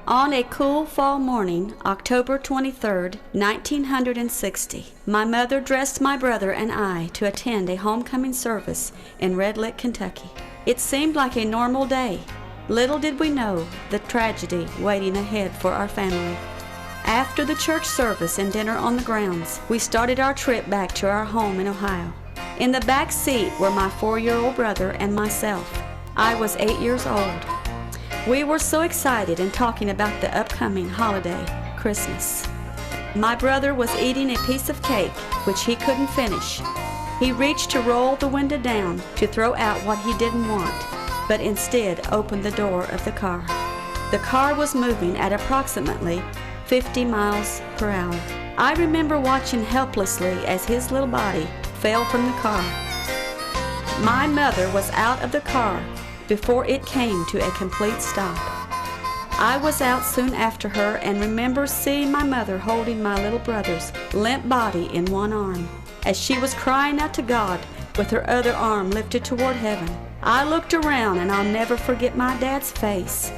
On a cool fall morning, October 23, 1960, my mother dressed my brother and I to attend a homecoming service in Red Lick, Kentucky. It seemed like a normal day. Little did we know the tragedy waiting ahead for our family. After the church service and dinner on the grounds, we started our trip back to our home in Ohio. In the back seat were my 4-year-old brother and myself. I was 8 years old. We were so excited and talking about the upcoming holiday, Christmas. My brother was eating a piece of cake, which he couldn't finish. He reached to roll the window down to throw out what he didn't want, but instead opened the door of the car. The car was moving at approximately 50 miles per hour. I remember watching helplessly as his little body fell from the car. My mother was out of the car before it came to a complete stop. I was out soon after her and remember seeing my mother holding my little brother's limp body in one arm as she was crying out to God with her other arm lifted toward heaven. I looked around and I'll never forget my dad's face,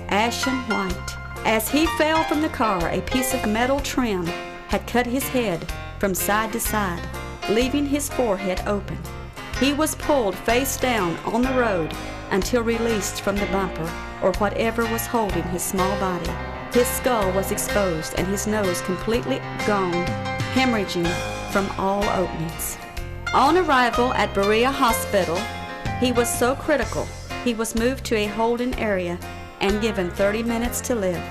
ashen white. As he fell from the car, a piece of metal trim had cut his head from side to side, leaving his forehead open. He was pulled face down on the road until released from the bumper or whatever was holding his small body. His skull was exposed and his nose completely gone, hemorrhaging from all openings. On arrival at Berea Hospital, he was so critical, he was moved to a holding area and given 30 minutes to live.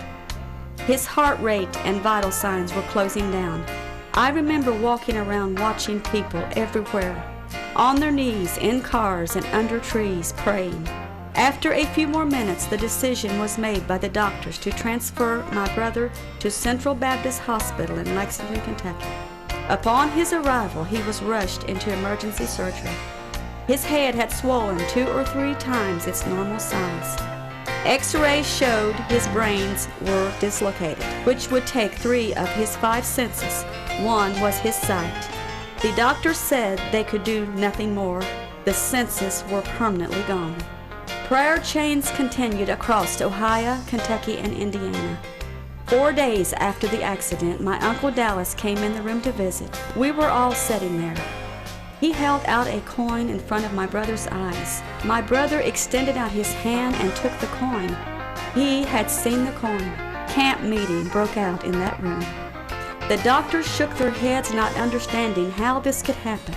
His heart rate and vital signs were closing down. I remember walking around watching people everywhere, on their knees, in cars, and under trees, praying. After a few more minutes, the decision was made by the doctors to transfer my brother to Central Baptist Hospital in Lexington, Kentucky. Upon his arrival, he was rushed into emergency surgery. His head had swollen 2 or 3 times its normal size. X-rays showed his brains were dislocated, which would take 3 of his 5 senses. One was his sight. The doctors said they could do nothing more. The senses were permanently gone. Prayer chains continued across Ohio, Kentucky, and Indiana. 4 days after the accident, my Uncle Dallas came in the room to visit. We were all sitting there. He held out a coin in front of my brother's eyes. My brother extended out his hand and took the coin. He had seen the coin. Camp meeting broke out in that room. The doctors shook their heads, not understanding how this could happen.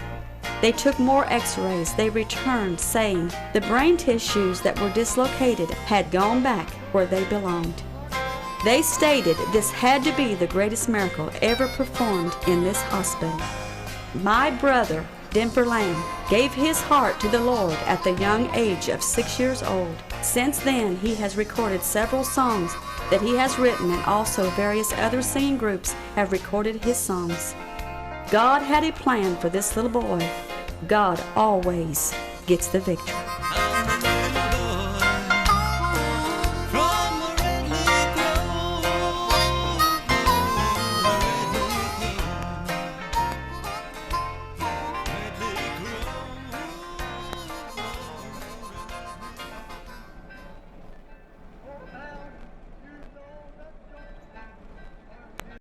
They took more x-rays. They returned, saying the brain tissues that were dislocated had gone back where they belonged. They stated this had to be the greatest miracle ever performed in this hospital. My brother, Denver Lamb, gave his heart to the Lord at the young age of 6 years old. Since then, he has recorded several songs that he has written, and also various other singing groups have recorded his songs. God had a plan for this little boy. God always gets the victory.